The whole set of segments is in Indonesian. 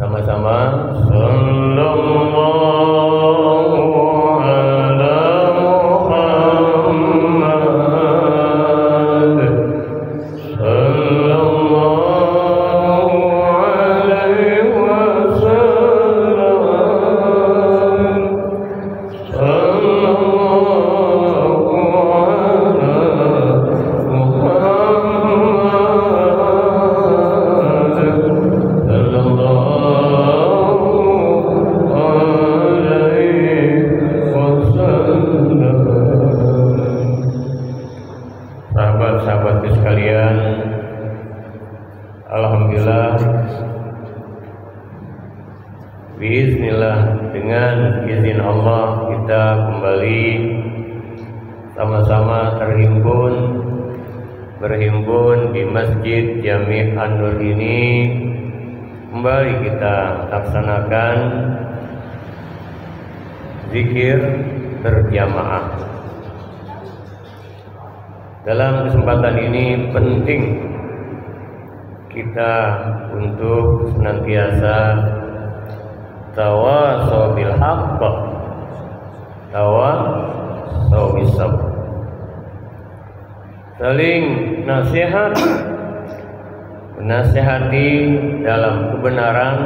Sama-sama sallallahu ala Muhammad sallallahu alaihi wasallam sallallahu ala Muhammad sallallahu sahabat-sahabatku sekalian, alhamdulillah, biiznillah, dengan izin Allah kita kembali sama-sama berhimpun di Masjid Jami' An-Nur ini. Kembali kita laksanakan zikir berjamaah. Dalam kesempatan ini penting kita untuk senantiasa tawasau bil haqq, tawasau bis sabr, saling nasihat, menasihati dalam kebenaran,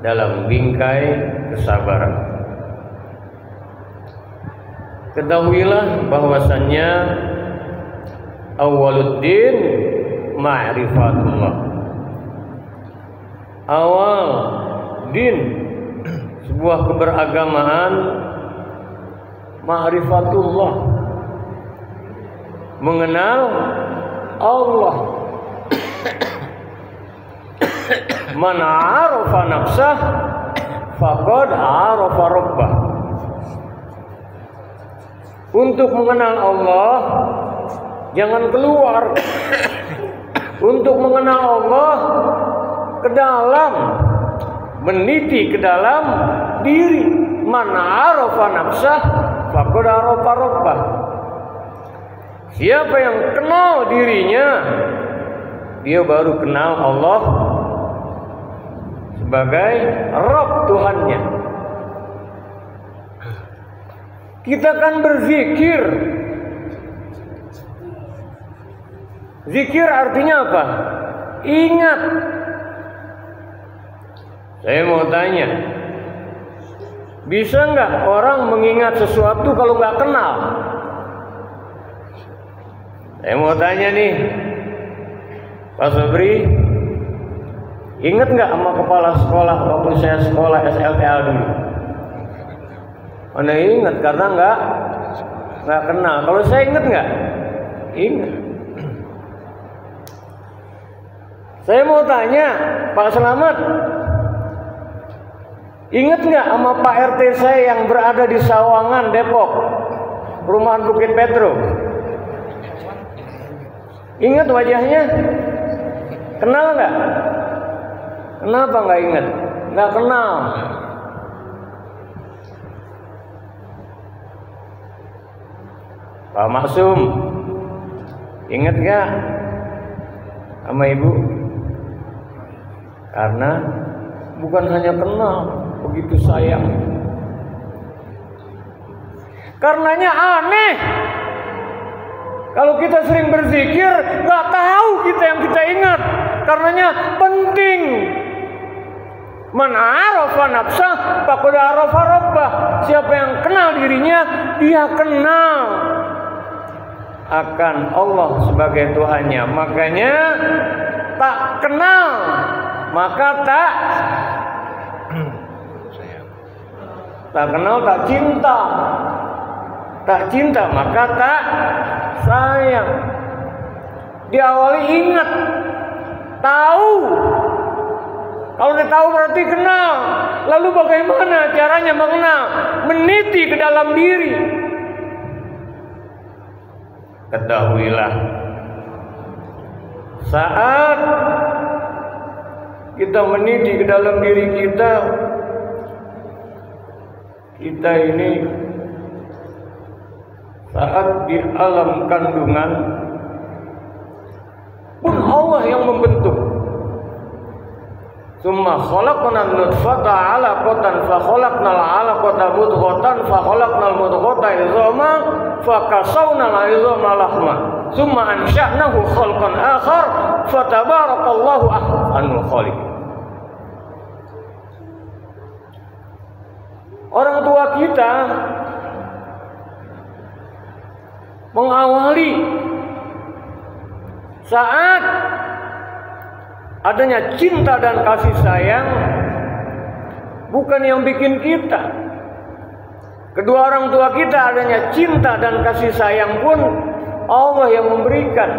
dalam bingkai kesabaran. Ketahuilah bahwasannya awwaluddin ma'rifatullah. Awal din sebuah keberagamaan ma'rifatullah, mengenal Allah. Man 'arafa nafsah faqad 'arafa rabbah. Untuk mengenal Allah, jangan keluar. Untuk mengenal Allah, ke dalam, meniti ke dalam diri. Man 'arafa nafsah faqad 'arafa rabbah. Siapa yang kenal dirinya, dia baru kenal Allah sebagai Rabb Tuhannya. Kita kan berzikir. Zikir artinya apa? Ingat. Saya mau tanya, bisa nggak orang mengingat sesuatu kalau nggak kenal? Saya mau tanya nih, Pak Sobri, ingat nggak sama kepala sekolah waktu saya sekolah SLTA dulu? Mana ingat, karena nggak kenal. Kalau saya ingat nggak? Ingat. Saya mau tanya, Pak Selamat, ingat nggak sama Pak RT saya yang berada di Sawangan, Depok, perumahan Bukit Petro? Ingat wajahnya? Kenal nggak? Kenapa nggak ingat? Nggak kenal. Pak Maksum, ingat gak sama ibu? Karena bukan hanya kenal, begitu sayang. Karenanya aneh kalau kita sering berzikir gak tahu kita yang kita ingat. Karenanya penting. Man 'arafa nafsah faqad 'arafa rabbah. Siapa yang kenal dirinya, dia kenal akan Allah sebagai Tuhannya. Makanya tak kenal maka tak kenal tak cinta. Tak cinta maka tak sayang. Diawali ingat, tahu. Kalau dia tahu berarti kenal. Lalu bagaimana caranya mengenal? Meniti ke dalam diri. Ketahuilah, saat kita meniti ke dalam diri kita, kita ini saat di alam kandungan pun Allah yang membentuk. Tsumma khalaqnal nutfata 'alaqatan fa khalaqnal 'alaqata mudghatan fa khalaqnal mudghata idzaman fa kasawnal 'izama lahma tsumma ansha'nahu khalqan akhar fa tabarakallahu ahsanul khaliqin. Orang tua kita mengawali saat adanya cinta dan kasih sayang, bukan yang bikin kita. Kedua orang tua kita adanya cinta dan kasih sayang pun Allah yang memberikan.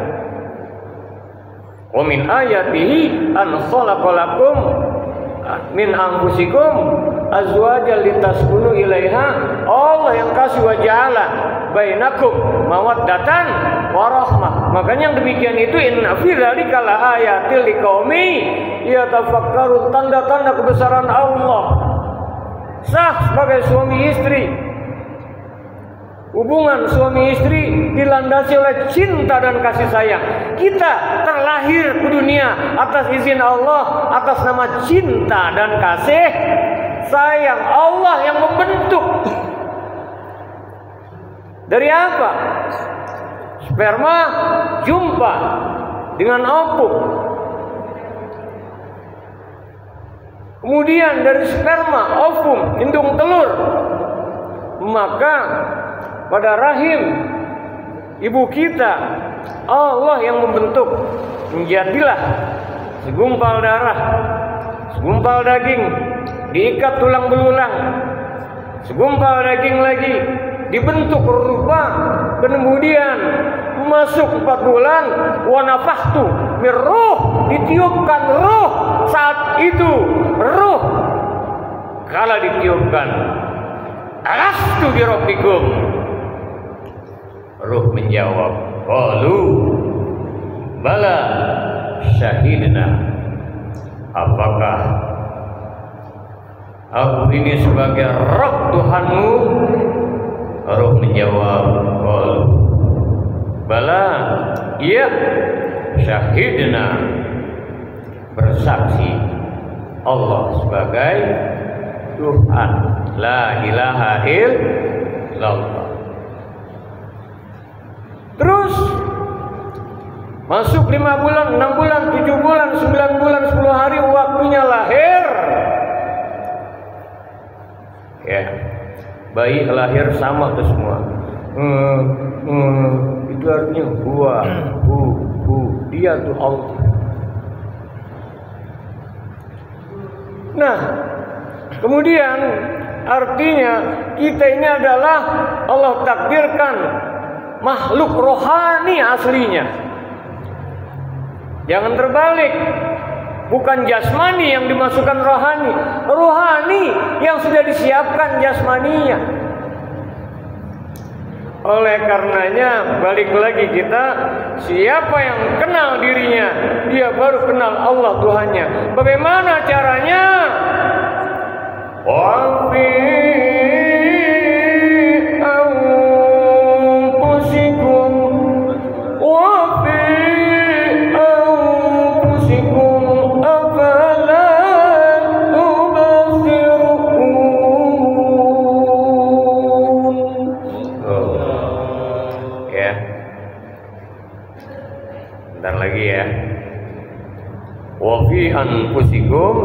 Wa min ayatihi an khalaqalakum min anfusikum azwajan litaskunu ilaiha. Allah yang kasih waja'ala bainakum mawaddatan warahmah. Makanya yang demikian itu inna fi dzalika laayatil liqaumi yatafakkarun, tanda-tanda kebesaran Allah. Sah sebagai suami istri. Hubungan suami istri dilandasi oleh cinta dan kasih sayang. Kita terlahir ke dunia atas izin Allah, atas nama cinta dan kasih sayang. Allah yang membentuk. Dari apa? Sperma jumpa dengan ovum. Kemudian dari sperma, ovum, indung telur. Maka pada rahim ibu kita Allah yang membentuk. Menjadilah segumpal darah, segumpal daging, diikat tulang belulang, segumpal daging lagi, dibentuk rupa, kemudian masuk 4 bulan, wa nafakhtu mir ruh, ditiupkan ruh. Saat itu ruh kala ditiupkan, alastu bi rabbikum, ruh menjawab, qalu bala syahidna, apakah aku ini sebagai Rabb Tuhanmu? Ruh menjawab, qalu bala, iya, syahidna, bersaksi Allah sebagai Tuhan, la ilaha illallah. Terus masuk 5 bulan, 6 bulan, 7 bulan, 9 bulan, 10 hari, waktunya lahir. Ya, bayi lahir sama tuh semua. Itu artinya huwa, dia tuh Allah. Nah, kemudian artinya kita ini adalah Allah takdirkan makhluk rohani aslinya. Jangan terbalik. Bukan jasmani yang dimasukkan rohani, rohani yang sudah disiapkan jasmaninya. Oleh karenanya balik lagi kita, siapa yang kenal dirinya, dia baru kenal Allah Tuhannya. Bagaimana caranya? Wa fi anfusikum wa fi anfusikum afala tubsirun. Ya. Bentar lagi ya. Wa fi anfusikum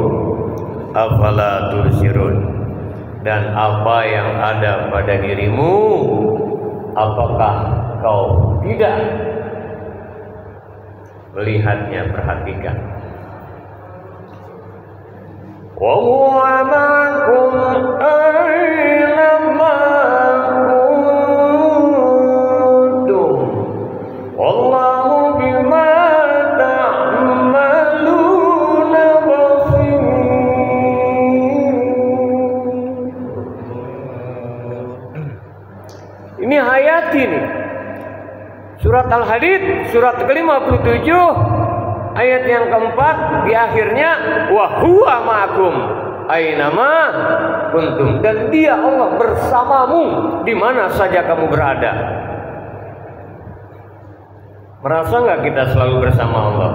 afala tubsirun, dan apa yang ada pada dirimu, apakah kau tidak melihatnya, perhatikan. Wa huwa ma'akum aina ma kuntum wallahu bima ta'maluna basir. Ini ayat ini surat Al-Hadid, surat ke-57, ayat yang keempat, di akhirnya wa huwa ma'akum ainama kuntum, dan dia Allah bersamamu di mana saja kamu berada. Merasa nggak kita selalu bersama Allah?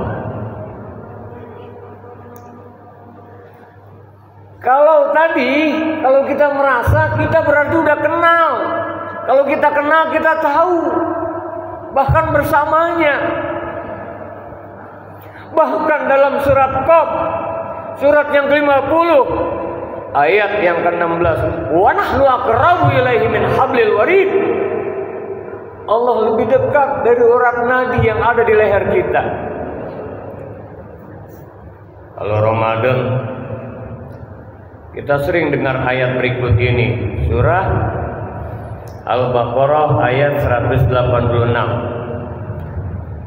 tadi, kalau kita merasa kita berarti udah kenal. Kalau kita kenal, kita tahu. Bahkan bersamanya. Bahkan dalam surat Qaf, surat yang ke-50, ayat yang ke-16, wa nahnu aqrabu ilaihi min hablil warid. Allah lebih dekat dari urat nadi yang ada di leher kita. Kalau Ramadan, kita sering dengar ayat berikut ini, surah Al-Baqarah ayat 186.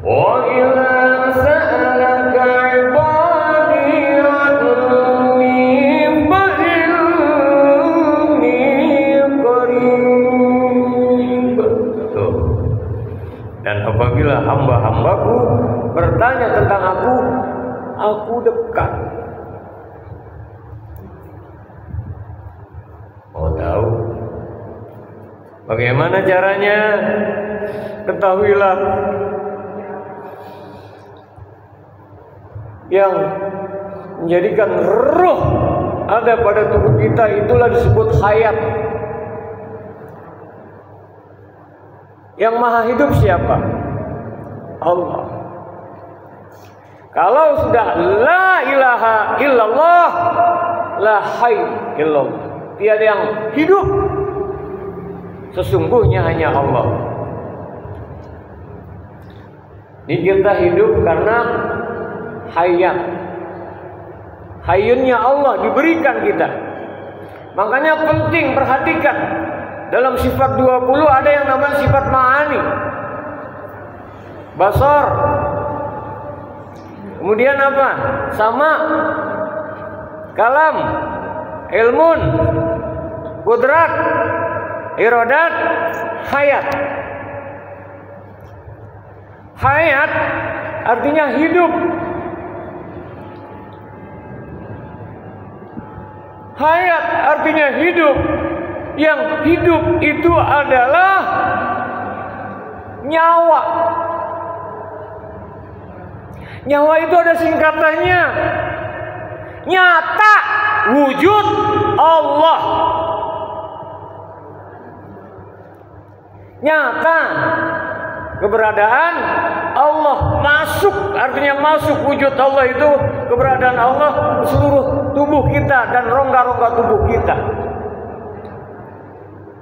Wa idza sa'alaka 'ibadi 'anni fa inni qarib. Dan apabila hamba-hambaku bertanya tentang aku dekat. Mau tahu bagaimana caranya? Ketahuilah, yang menjadikan ruh ada pada tubuh kita itulah disebut hayat. Yang maha hidup siapa? Allah. Kalau sudah la ilaha illallah, la hayy illallah, tiada yang hidup sesungguhnya hanya Allah. Ini kita hidup karena hayat. Hayyunnya Allah diberikan kita. Makanya penting perhatikan. Dalam sifat 20 ada yang namanya sifat ma'ani. Basar. Kemudian apa? Sama. Kalam. Ilmun. Kudrat. Iradat. Hayat. Hayat artinya hidup. Hayat artinya hidup. Yang hidup itu adalah nyawa. Nyawa itu ada singkatannya. Nyata wujud Allah. Nyata keberadaan Allah, masuk artinya masuk wujud Allah itu keberadaan Allah seluruh tubuh kita dan rongga-rongga tubuh kita.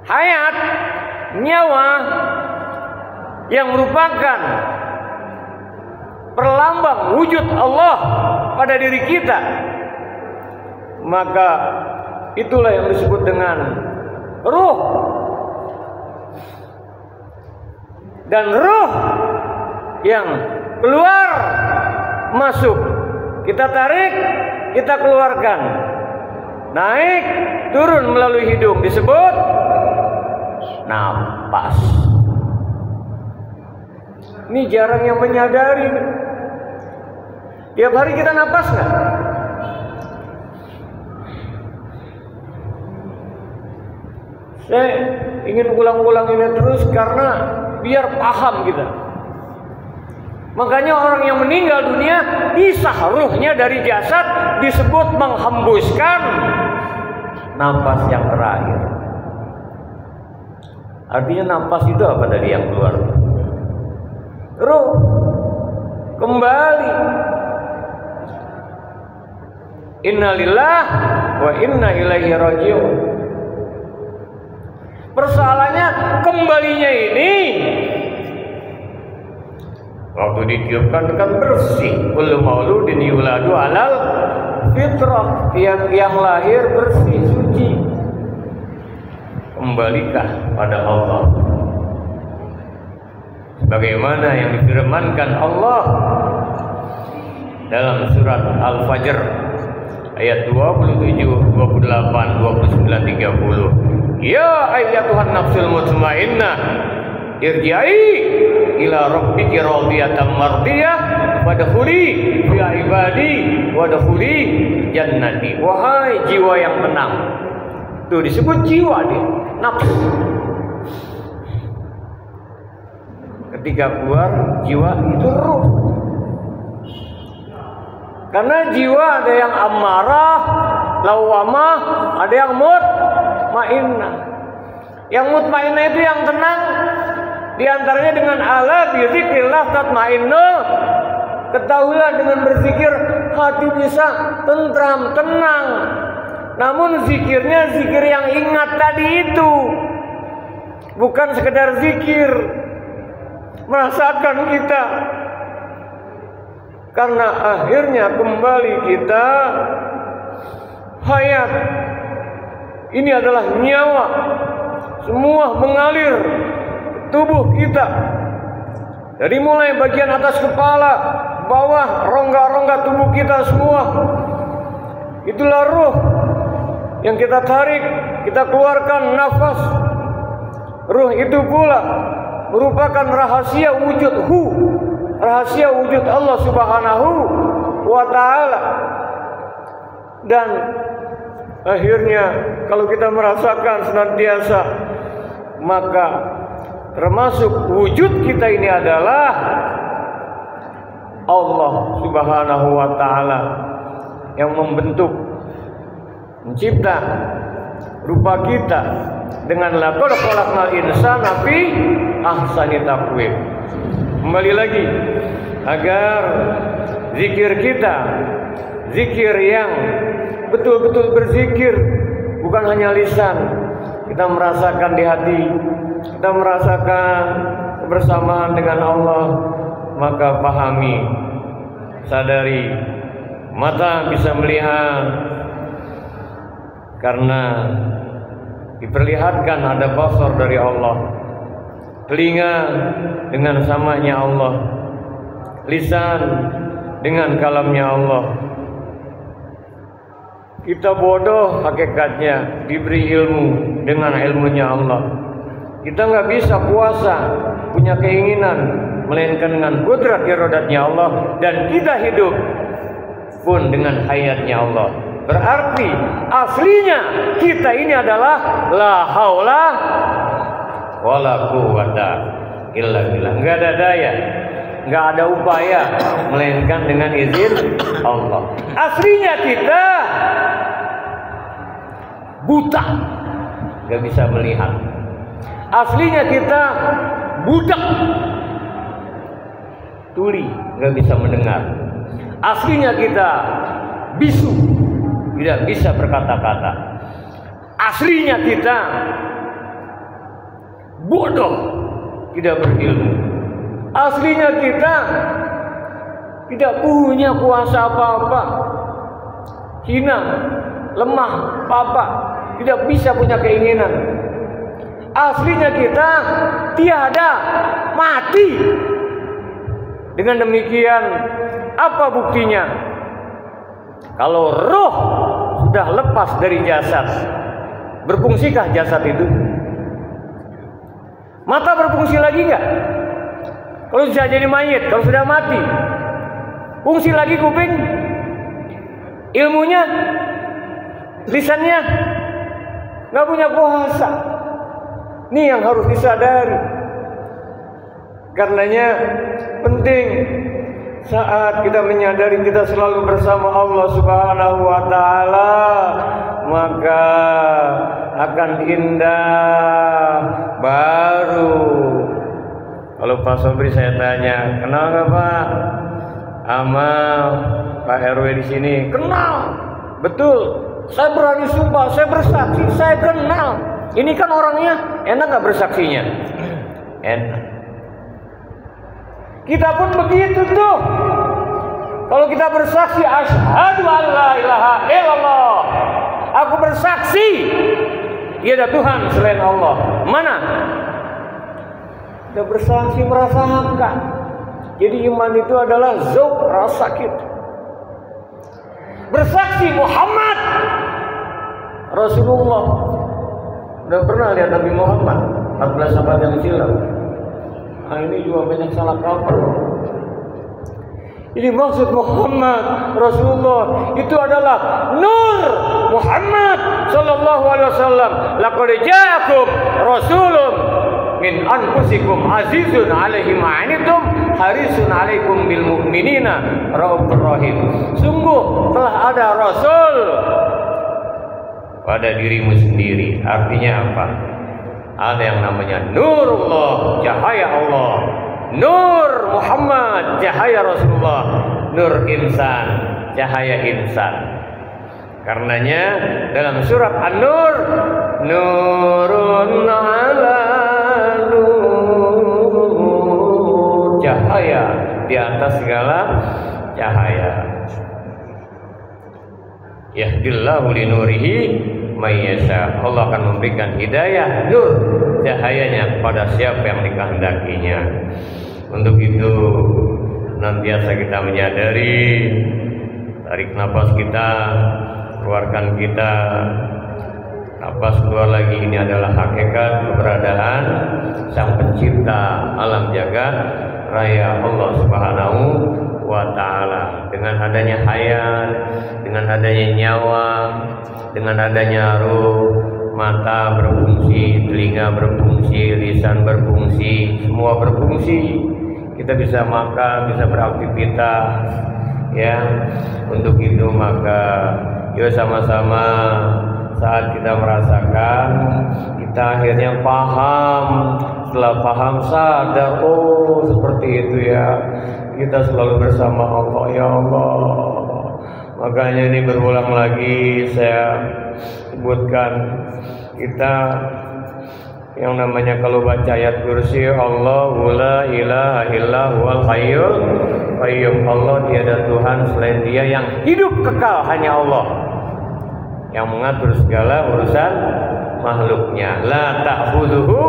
Hayat, nyawa yang merupakan perlambang wujud Allah pada diri kita, maka itulah yang disebut dengan ruh. Dan ruh yang keluar masuk, kita tarik, kita keluarkan, naik turun melalui hidung disebut napas. Ini jarang yang menyadari. Tiap hari kita napas nggak? Saya ingin ulang-ulang ini terus karena biar paham kita. Makanya orang yang meninggal dunia bisa ruhnya dari jasad disebut menghembuskan napas yang terakhir. Artinya napas itu apa tadi yang keluar? Ruh kembali. Innalillah wa inna ilaihi raji'un. Persoalannya kembalinya ini waktu ditiupkan kan bersih. Kullu mauludin yuladu alal fitrah. Yang lahir bersih, suci. Kembalikah pada Allah. Sebagaimana yang difirmankan Allah dalam surat Al-Fajr ayat 27, 28, 29, 30. Ya ayyatuhan nafsul mutmainnah irji'i ila rabbiki radiyatan mardiyah wadkhuli fi ibadi wadkhuli jannati. Wahai jiwa yang tenang. Tuh disebut jiwa dia, nafsu. Ketika keluar jiwa itu ruh. Karena jiwa ada yang amarah, lawamah, ada yang mutmainnah. Yang mutmainnah itu yang tenang. Di antaranya dengan ala bi dzikrillah tatmainnul. Ketahuilah dengan berzikir hati bisa tentram, tenang. Namun zikirnya zikir yang ingat tadi itu, bukan sekedar zikir. Merasakan kita, karena akhirnya kembali kita hayat. Ini adalah nyawa, semua mengalir ke tubuh kita, dari mulai bagian atas kepala, bawah, rongga-rongga tubuh kita semua. Itulah ruh yang kita tarik, kita keluarkan nafas. Ruh itu pula merupakan rahasia wujud rahasia wujud Allah Subhanahu wa ta'ala. Dan akhirnya kalau kita merasakan senantiasa, maka termasuk wujud kita ini adalah Allah Subhanahu wa ta'ala yang membentuk, mencipta rupa kita dengan laqad khalaqnal insana fi ahsani taqwim. Kembali lagi, agar zikir kita zikir yang betul-betul berzikir, bukan hanya lisan. Kita merasakan di hati, kita merasakan kebersamaan dengan Allah. Maka pahami, sadari, mata bisa melihat karena diperlihatkan ada basar dari Allah, telinga dengan samanya Allah, lisan dengan kalamnya Allah. Kita bodoh hakikatnya, diberi ilmu dengan ilmunya Allah. Kita nggak bisa puasa, punya keinginan, melainkan dengan kudrat iradatnya Allah. Dan kita hidup pun dengan hayatnya Allah. Berarti aslinya kita ini adalah la haula wala quwwata illa billah. Enggak ada daya, enggak ada upaya, melainkan dengan izin Allah. Aslinya kita buta, enggak bisa melihat. Aslinya kita budak, tuli, enggak bisa mendengar. Aslinya kita bisu, tidak bisa berkata-kata. Aslinya kita bodoh, tidak berilmu. Aslinya kita tidak punya kuasa apa-apa, hina, lemah, apa, tidak bisa punya keinginan. Aslinya kita tiada, mati. Dengan demikian, apa buktinya? Kalau roh sudah lepas dari jasad, berfungsikah jasad itu? Mata berfungsi lagi enggak? Kalau sudah jadi mayit, kalau sudah mati, fungsi lagi kuping, ilmunya, lisannya, nggak punya kuasa. Ini yang harus disadari. Karenanya penting saat kita menyadari kita selalu bersama Allah Subhanahu wa ta'ala, maka akan indah. Baru kalau Pak Sobri saya tanya, kenal nggak Pak sama Pak RW di sini? Kenal, betul. Saya berani sumpah, saya bersaksi, saya kenal. Ini kan orangnya, enak nggak bersaksinya? Enak. Kita pun begitu tuh. Kalau kita bersaksi, asyhadu an la ilaha illallah, aku bersaksi tiada Tuhan selain Allah. Mana? Kita bersaksi merasakan. Jadi iman itu adalah zauq, rasa kita. Bersaksi Muhammad Rasulullah. Udah pernah lihat Nabi Muhammad 14 abad yang silam. Nah, ini juga banyak salah kaprah. Ini maksud Muhammad Rasulullah itu adalah nur Muhammad sallallahu alaihi wasallam. Laqad ja'akum rasulun min anfusikum azizun 'alaihi ma 'anittum harisun 'alaikum bil mu'minina raufur rahim. Sungguh telah ada rasul pada dirimu sendiri. Artinya apa? Ada yang namanya nurullah, cahaya Allah, nur Muhammad, cahaya Rasulullah, nur insan, cahaya insan. Karenanya dalam surat An-Nur, nurun ala nur, cahaya di atas segala cahaya. Yahdillahu linurihi mayyasha. Allah akan memberikan hidayah nur cahayanya kepada siapa yang dikehendakinya. Untuk itu senantiasa kita menyadari, tarik nafas kita, keluarkan kita, nafas keluar lagi, ini adalah hakikat keberadaan Sang Pencipta alam jagat raya Allah Subhanahu wa ta'ala. Dengan adanya hayat, dengan adanya nyawa, dengan adanya ruh, mata berfungsi, telinga berfungsi, lisan berfungsi, semua berfungsi. Kita bisa makan, bisa beraktivitas, ya. Untuk itu maka yuk sama-sama saat kita merasakan, kita akhirnya paham. Setelah paham sadar, oh seperti itu ya. Kita selalu bersama Allah, ya Allah. Makanya ini berulang lagi saya sebutkan, kita yang namanya kalau baca ayat kursi, Allahu la ilaha illa huwal hayyul qayyum. Allah tiada Tuhan selain Dia, yang hidup kekal hanya Allah, yang mengatur segala urusan makhluknya. La ta'khudhuhu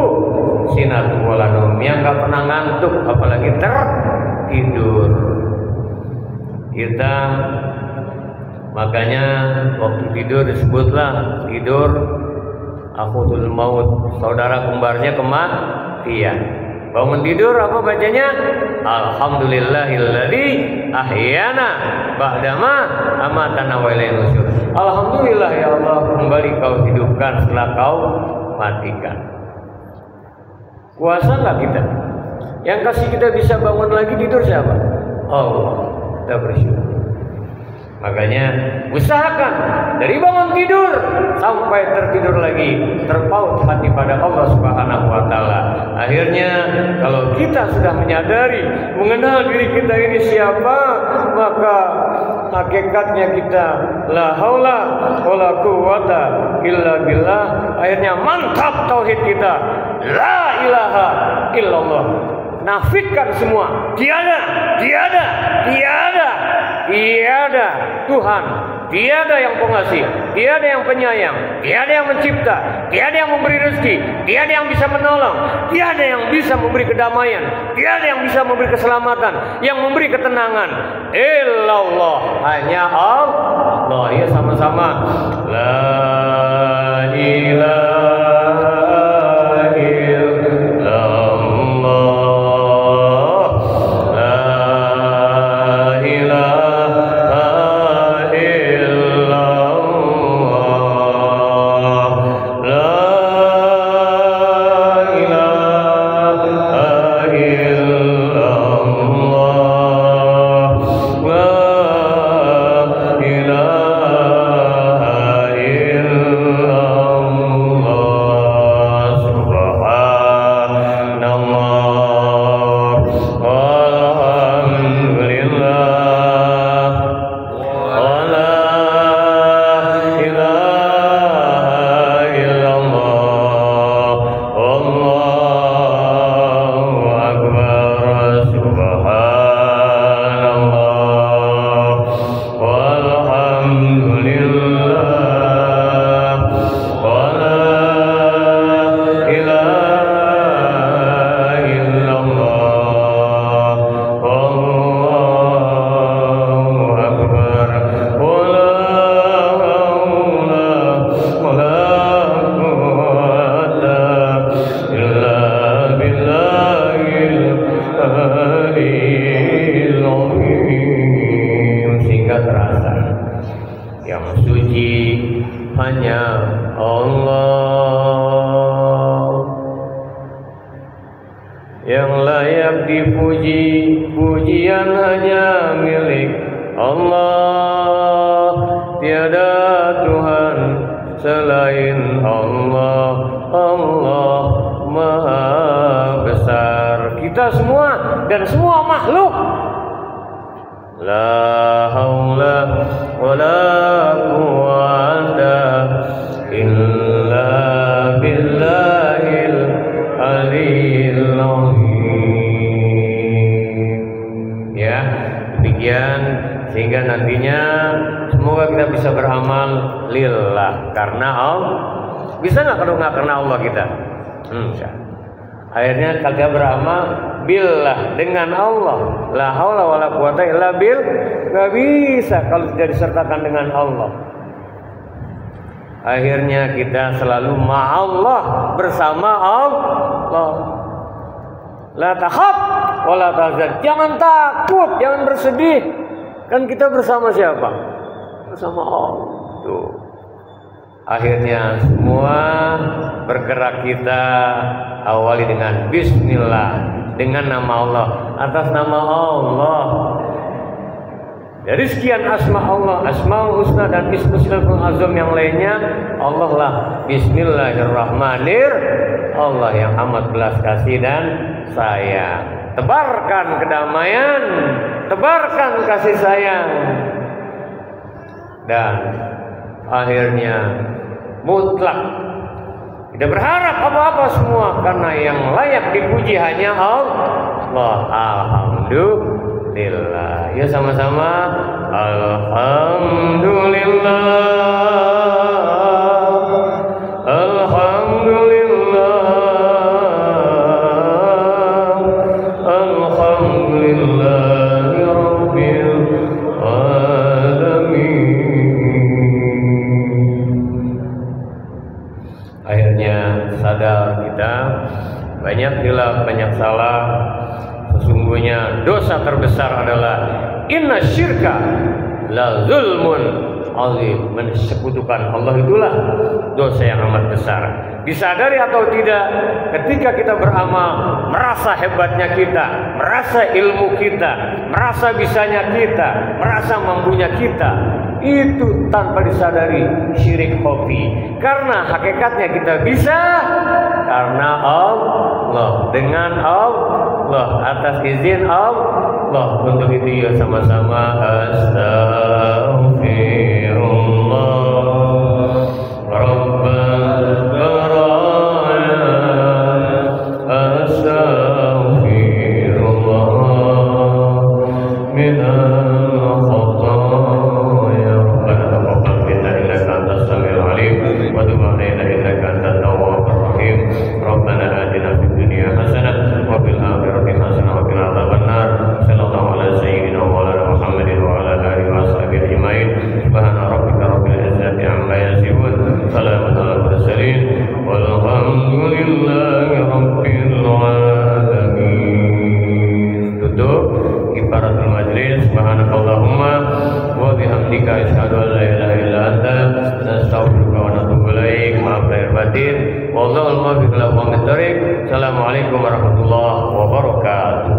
sinatun wa la naum, yang enggak pernah ngantuk apalagi tertidur. Kita makanya waktu tidur disebutlah tidur akhudul maut, saudara kembarnya kematian. Bangun tidur apa bacanya? Alhamdulillahilladzi ahyana ba'dama amatana wa ilaihi nusyur. Alhamdulillah ya Allah, kembali Kau hidupkan setelah Kau matikan. Kuasa nggak kita? Yang kasih kita bisa bangun lagi tidur siapa? Allah. Kita bersyukur. Makanya usahakan dari bangun tidur sampai tertidur lagi, terpaut hati pada Allah Subhanahu wa ta'ala. Akhirnya kalau kita sudah menyadari, mengenal diri kita ini siapa, maka hakikatnya kita la haula wala quwata illa billah. Akhirnya mantap tauhid kita, la ilaha illallah. Nafikan semua, tiada Tuhan, tiada yang pengasih, tiada yang penyayang, tiada yang mencipta, tiada yang memberi rezeki, tiada yang bisa menolong, tiada yang bisa memberi kedamaian, tiada yang bisa memberi keselamatan, yang memberi ketenangan. Illallah, hanya Allah. Ya sama-sama, la ilaha yang layak dipuji, pujian hanya milik Allah. Tiada Tuhan selain Allah. Allah Maha Besar. Kita semua dan semua makhluk. La haula wala quwwata illa billahil aliyil azim. Ya, demikian sehingga nantinya semoga kita bisa beramal lillah karena Allah. Bisa nggak kalau nggak karena Allah kita? Akhirnya kita beramal billah dengan Allah. La haula wala quwata illa billah. Nggak bisa kalau tidak disertakan dengan Allah. Akhirnya kita selalu ma'allah, bersama Allah. La takhaf wala tahzan. Jangan takut, jangan bersedih. Kan kita bersama siapa? Bersama Allah. Tuh. Akhirnya semua bergerak kita awali dengan bismillah, dengan nama Allah, atas nama Allah. Dari sekian asma Allah, asmaul husna dan ismusil azam yang lainnya, Allah lah bismillahirrahmanirrahim. Allah yang amat belas kasih dan sayang. Tebarkan kedamaian, tebarkan kasih sayang. Dan akhirnya mutlak tidak berharap apa-apa semua karena yang layak dipuji hanya Allah. Alhamdulillah. Ya sama-sama alhamdulillah. Alhamdulillah. Alhamdulillahirabbil alamin. Akhirnya sadar kita banyak hilaf, banyak salah. Sesungguhnya dosa terbesar adalah inna syirka la zulmun azim. Mensekutukan Allah itulah dosa yang amat besar. Disadari atau tidak, ketika kita beramal, merasa hebatnya kita, merasa ilmu kita, merasa bisanya kita, merasa mampunya kita, itu tanpa disadari syirik khafi. Karena hakikatnya kita bisa karena Allah, dengan Allah, atas izin Allah. Untuk itu ya sama-sama astaghfirullah rabbal baraya, astaghfirullah minal khataya. Rabbana taqabbal minna innaka antas samiul alim wa tub alaina innaka antat tawwabur rahim. Rabbana atina fid dunya hasanah wa fil akhirati hasanah wa qina adzabannar. Sallallahu ala sayyidina wa ala Muhammadin wa ala alihi wa sahbihi ajmain. Subhana rabbika rabbil izzati amma yasifun. Salamun alal mursalin walhamdulillahi rabbil alamin. Tutup kifaratul majlis. Subhanakallahumma wa bihamdika asyhadu an la ilaha illa anta nastaghfiruka wa natubu ilaik. Maaf lahir batin. Wallahul muwaffiq ila aqwamit thoriq. Assalamualaikum warahmatullahi wabarakatuh.